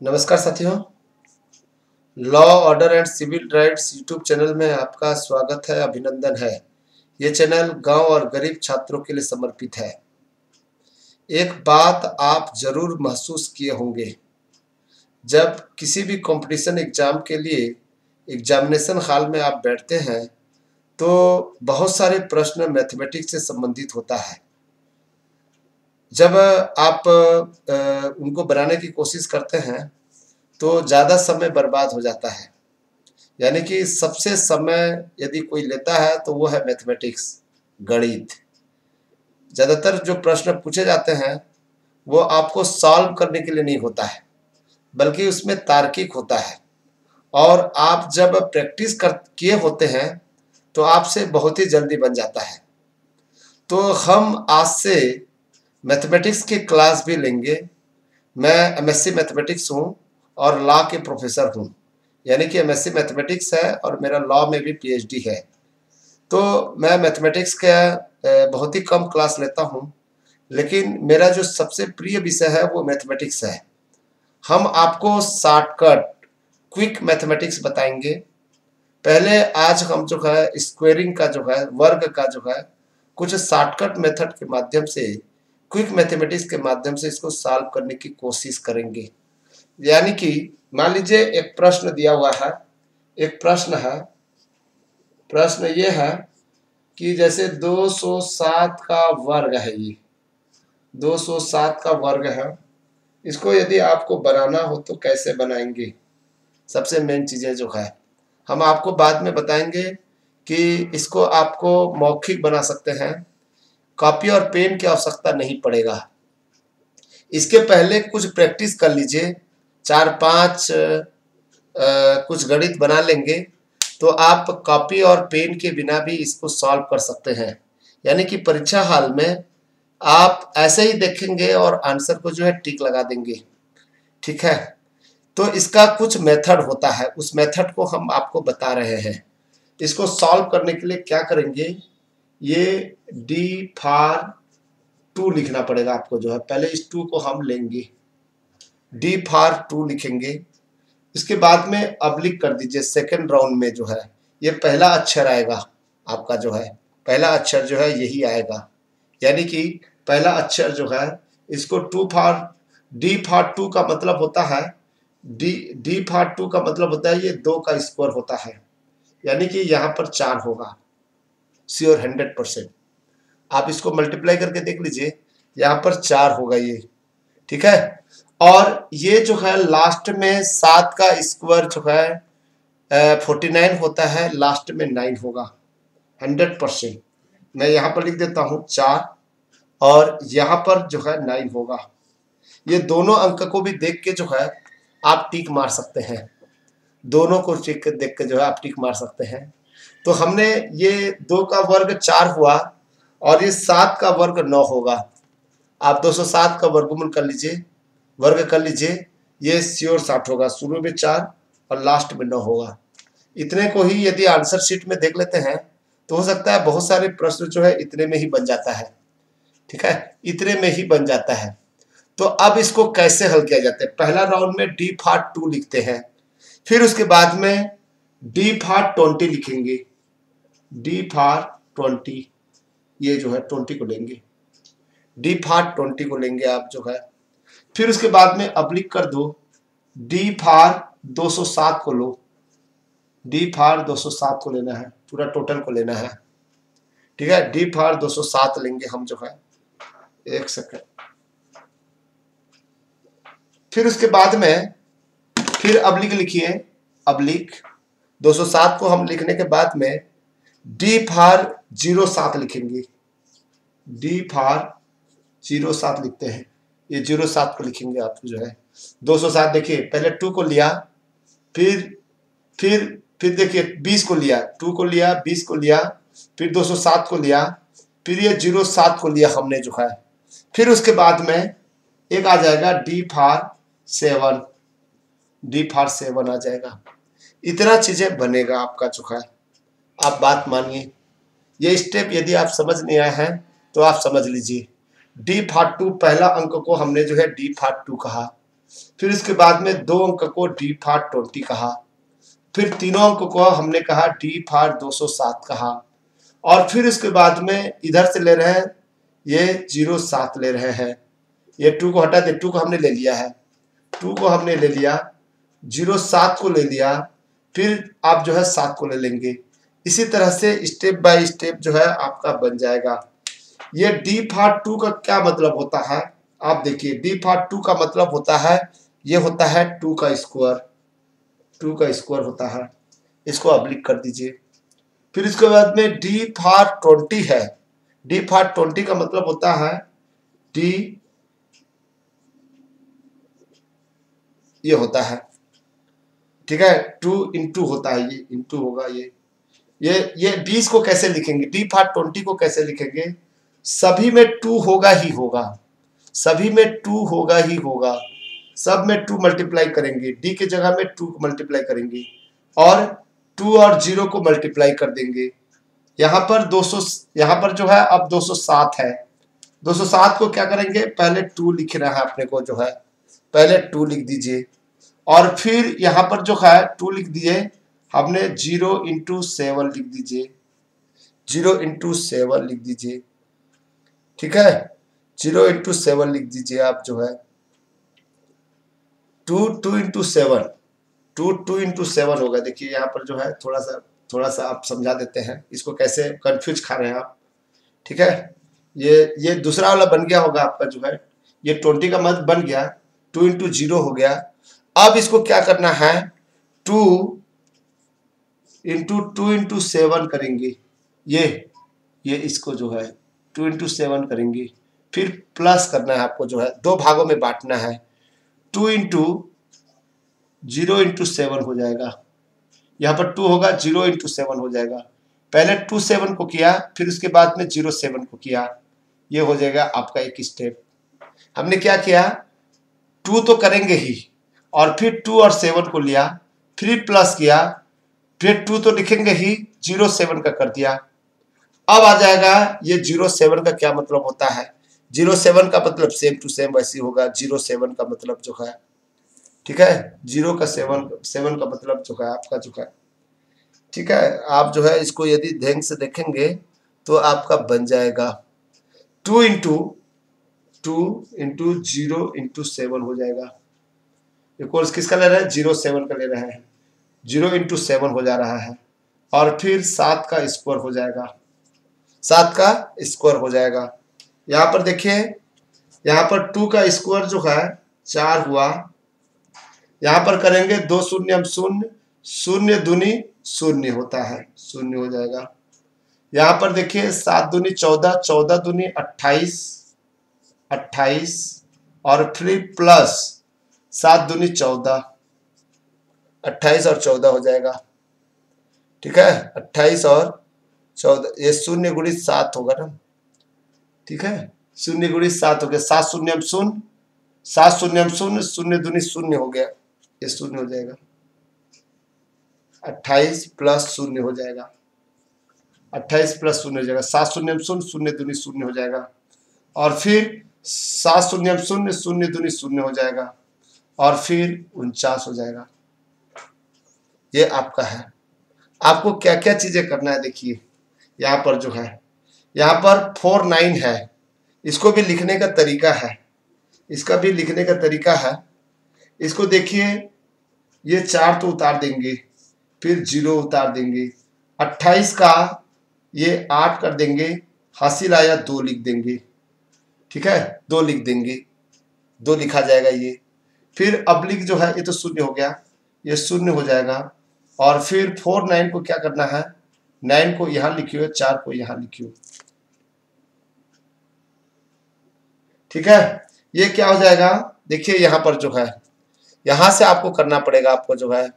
नमस्कार साथियों, law order and civil rights YouTube channel में आपका स्वागत है, अभिनंदन है। ये चैनल गांव और गरीब छात्रों के लिए समर्पित है। एक बात आप जरूर महसूस किए होंगे, जब किसी भी कंपटीशन एग्जाम के लिए एग्जामिनेशन हॉल में आप बैठते हैं तो बहुत सारे प्रश्न मैथमेटिक्स से संबंधित होता है। जब आप उनको बनाने की कोशिश करते हैं तो ज़्यादा समय बर्बाद हो जाता है। यानी कि सबसे समय यदि कोई लेता है तो वो है मैथमेटिक्स, गणित। ज़्यादातर जो प्रश्न पूछे जाते हैं वो आपको सॉल्व करने के लिए नहीं होता है, बल्कि उसमें तार्किक होता है। और आप जब प्रैक्टिस कर किए होते हैं तो आपसे बहुत ही जल्दी बन जाता है। तो हम आज से मैथमेटिक्स की क्लास भी लेंगे। मैं एमएससी मैथमेटिक्स हूँ और लॉ के प्रोफेसर हूँ, यानी कि एमएससी मैथमेटिक्स है और मेरा लॉ में भी पीएचडी है। तो मैं मैथमेटिक्स का बहुत ही कम क्लास लेता हूँ, लेकिन मेरा जो सबसे प्रिय विषय है वो मैथमेटिक्स है। हम आपको शॉर्टकट क्विक मैथमेटिक्स बताएंगे। पहले आज हम जो है स्क्वेयरिंग का जो है, वर्ग का जो है, कुछ शॉर्टकट मेथड के माध्यम से, क्विक मैथमेटिक्स के माध्यम से इसको सॉल्व करने की कोशिश करेंगे। यानी कि मान लीजिए एक प्रश्न दिया हुआ है, एक प्रश्न है। प्रश्न ये है कि जैसे 207 का वर्ग है, ये 207 का वर्ग है। इसको यदि आपको बनाना हो तो कैसे बनाएंगे? सबसे मेन चीजें जो है हम आपको बाद में बताएंगे कि इसको आपको मौखिक बना सकते हैं, कॉपी और पेन की आवश्यकता नहीं पड़ेगा। इसके पहले कुछ प्रैक्टिस कर लीजिए, 4-5 कुछ गणित बना लेंगे तो आप कॉपी और पेन के बिना भी इसको सॉल्व कर सकते हैं। यानी कि परीक्षा हाल में आप ऐसे ही देखेंगे और आंसर को जो है टिक लगा देंगे। ठीक है, तो इसका कुछ मेथड होता है, उस मेथड को हम आपको बता रहे हैं। इसको सॉल्व करने के लिए क्या करेंगे, ये डी फॉर 2 लिखना पड़ेगा आपको। जो है पहले इस 2 को हम लेंगे, डी फॉर 2 लिखेंगे। इसके बाद में अब्लिक कर दीजिए। सेकेंड राउंड में जो है ये पहला अक्षर आएगा आपका, जो है पहला अक्षर जो है यही आएगा। यानी कि पहला अक्षर जो है इसको डी फॉर 2 का मतलब होता है, डी फॉर 2 का मतलब होता है ये 2 का स्क्वायर होता है। यानी कि यहाँ पर 4 होगा, श्योर 100%। आप इसको मल्टीप्लाई करके देख लीजिए, यहाँ पर 4 होगा ये। ठीक है, और ये जो है लास्ट में 7 का स्क्वायर जो है 49 होता है, लास्ट में 9 होगा 100%। मैं यहाँ पर लिख देता हूँ 4 और यहाँ पर जो है 9 होगा। ये दोनों अंक को भी देख के जो है आप टिक मार सकते हैं, दोनों को देख के जो है आप टिक मार सकते हैं। तो हमने ये 2 का वर्ग 4 हुआ और ये 7 का वर्ग 9 होगा। आप 207 का वर्गमूल कर लीजिए, वर्ग कर लीजिए, ये श्योर 60 होगा। शुरू में 4 और लास्ट में 9 होगा। इतने को ही यदि आंसर शीट में देख लेते हैं तो हो सकता है बहुत सारे प्रश्न जो है इतने में ही बन जाता है। ठीक है, इतने में ही बन जाता है। तो अब इसको कैसे हल किया जाता है? पहला राउंड में डी फॉर 2 लिखते हैं, फिर उसके बाद में डी फॉर 20 लिखेंगे, डी फॉर 20, ये जो है 20 को लेंगे, डी फॉर 20 को लेंगे आप जो है। फिर उसके बाद में अब्लिक कर दो, डी फॉर 207 को लो, डी फॉर 207 को लेना है, पूरा टोटल को लेना है। ठीक है, डी फॉर 207 लेंगे हम जो है। एक सेकंड। फिर उसके बाद में फिर अब्लिक लिखिए, अब्लिक 207 को हम लिखने के बाद में डी फॉर 07 लिखेंगे, डी फॉर 07 लिखते हैं, ये 07 को लिखेंगे आप जो है। 207 देखिए, पहले 2 को लिया, फिर देखिए 20 को लिया, 2 को लिया, 20 को लिया, फिर 207 को लिया, फिर ये 07 को लिया हमने जो है। फिर उसके बाद में एक आ जाएगा डी फॉर 7, डी फॉर 7 आ जाएगा। इतना चीजें बनेगा आपका जो है। आप बात मानिए, ये स्टेप यदि आप समझ नहीं आए हैं तो आप समझ लीजिए। डी फॉर 2 पहला अंक को हमने जो है डी फॉर 2 कहा, फिर इसके बाद में 2 अंक को डी फॉर 20 कहा, फिर तीनों अंक को हमने कहा डी फॉर 207 कहा, और फिर इसके बाद में इधर से ले रहे हैं ये 07 ले रहे हैं, ये 2 को हटा दे, 2 को हमने ले लिया है, 2 को हमने ले लिया, 07 को ले लिया, फिर आप जो है 7 को ले लेंगे। इसी तरह से स्टेप बाय स्टेप जो है आपका बन जाएगा। ये डी फॉर 2 का क्या मतलब होता है, आप देखिए डी फॉर 2 का मतलब होता है, ये होता है 2 का स्क्वायर, 2 का स्क्वायर होता है, इसको ऑब्लिक कर दीजिए। फिर इसके बाद में डी फॉर 20 है, डी फॉर 20 का मतलब होता है डी, ये होता है, ठीक है, 2 इंटू होता है, ये इंटू होगा, ये 20 को कैसे लिखेंगे, डी फॉर 20 को कैसे लिखेंगे, सभी में 2 होगा ही होगा, सभी में 2 होगा ही होगा, सब में 2 मल्टीप्लाई करेंगे, डी के जगह में 2 मल्टीप्लाई करेंगे और 2 और 0 को मल्टीप्लाई कर देंगे। यहाँ पर 200, यहाँ पर जो है अब 207 है, 207 को क्या करेंगे, पहले 2 लिख रहा है अपने को, जो है पहले 2 लिख दीजिए, और फिर यहाँ पर जो है 2 लिख दिए हमने, 0 इंटू 7 लिख दीजिए, 0 इंटू 7 लिख दीजिए, ठीक है, 0 इंटू 7 लिख दीजिए आप, जो है 2 इंटू 7, 2 इंटू 7 होगा। देखिए यहाँ पर जो है थोड़ा सा आप समझा देते हैं, इसको कैसे कंफ्यूज खा रहे हैं आप, ठीक है। ये दूसरा वाला बन गया होगा आपका, जो है ये 20 का मत बन गया, 2 इंटू 0 हो गया। अब इसको क्या करना है, 2 इंटू 7 करेंगे, ये इसको जो है 2 इंटू 7 करेंगे, फिर प्लस करना है आपको, जो है 2 भागों में बांटना है, 2 इंटू 0 इंटू 7 हो जाएगा, यहाँ पर 2 होगा, 0 इंटू 7 हो जाएगा, पहले 2 7 को किया, फिर उसके बाद में 0 7 को किया, ये हो जाएगा आपका एक स्टेप। हमने क्या किया, 2 तो करेंगे ही, और फिर 2 और 7 को लिया, फिर प्लस किया, फिर 2 तो लिखेंगे ही, 0 7 का कर दिया। अब आ जाएगा ये 0 7 का क्या मतलब होता है, 0 7 का मतलब सेम टू सेम वैसे होगा, 0 7 का मतलब जो है, ठीक है, 0 का 7 का मतलब जो है आपका जो है, ठीक है। आप जो है इसको यदि ध्यान से देखेंगे तो आपका बन जाएगा 2 इंटू 0 इंटू 7 हो जाएगा। ये कोर्स किसका ले रहे हैं, 0 7 का ले रहे हैं, 0 इंटू 7 हो जा रहा है, और फिर 7 का स्क्वायर हो जाएगा, 7 का स्क्वायर हो जाएगा। यहाँ पर देखिए, यहाँ पर 2 का स्क्वायर जो है 4 हुआ, यहाँ पर करेंगे 2 शून्य हम 0, 0 दूनी 0 होता है, 0 हो जाएगा। यहाँ पर देखिए 7 दूनी 14, 14 दूनी 28, 28, और फिर प्लस 7 दूनी 14, 28 और 14 हो जाएगा, ठीक है, 28 और 14, ये 0 गुणित 7 होगा ना, ठीक है, 0 गुणित 7 हो गया, 7 शून्य हम 0, 7 शून्य हम 0, 0 दूनी 0 हो गया, ये 0 हो जाएगा, 28 प्लस 0 हो जाएगा, 28 प्लस 0 हो जाएगा, 7 शून्य हम 0, 0 दूनी 0 हो जाएगा, और फिर 7 शून्य हम 0, 0 दूनी 0 हो जाएगा, और फिर 49 हो जाएगा। ये आपका है। आपको क्या क्या चीजें करना है, देखिए यहाँ पर जो है, यहाँ पर 4 9 है, इसको भी लिखने का तरीका है, इसका भी लिखने का तरीका है। इसको देखिए, ये 4 तो उतार देंगे, फिर 0 उतार देंगे, 28 का ये 8 कर देंगे, हासिल आया 2 लिख देंगे, ठीक है, 2 लिख देंगे, 2 लिखा जाएगा ये। फिर अब्लिक जो है ये तो 0 हो गया, ये 0 हो जाएगा, और फिर 4 9 को क्या करना है, 9 को यहाँ लिखियो, 4 को यहाँ लिखियो, ठीक है। ये क्या हो जाएगा, देखिए यहाँ पर जो है, यहाँ से आपको करना पड़ेगा, आपको जो है,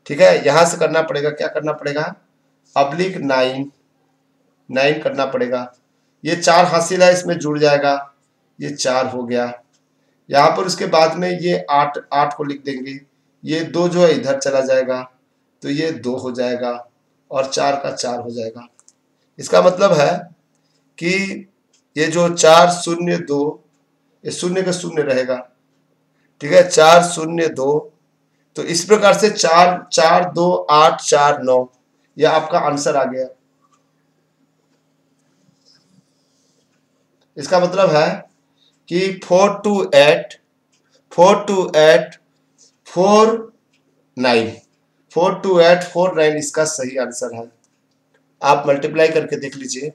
ठीक है, यहाँ से करना पड़ेगा, क्या करना पड़ेगा, अब्लिक 9 9 करना पड़ेगा। ये 4 हासिल है, इसमें जुड़ जाएगा, ये 4 हो गया। यहाँ पर उसके बाद में ये 8 को लिख देंगे, ये 2 जो है इधर चला जाएगा, तो ये 2 हो जाएगा, और 4 का 4 हो जाएगा। इसका मतलब है कि ये जो 4 0 2, ये 0 का 0 रहेगा, ठीक है, 402। तो इस प्रकार से 4, 4, 2, 8, 4, 9 यह आपका आंसर आ गया। इसका मतलब है कि 428 428 49 428 49 इसका सही आंसर है। आप मल्टीप्लाई करके देख लीजिए।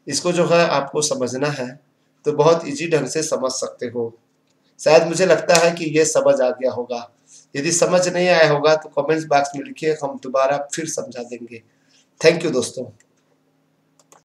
इसको जो है आपको समझना है तो बहुत इजी ढंग से समझ सकते हो। शायद मुझे लगता है कि ये समझ आ गया होगा। यदि समझ नहीं आया होगा तो कमेंट्स बॉक्स में लिखिए, हम दोबारा फिर समझा देंगे। थैंक यू दोस्तों।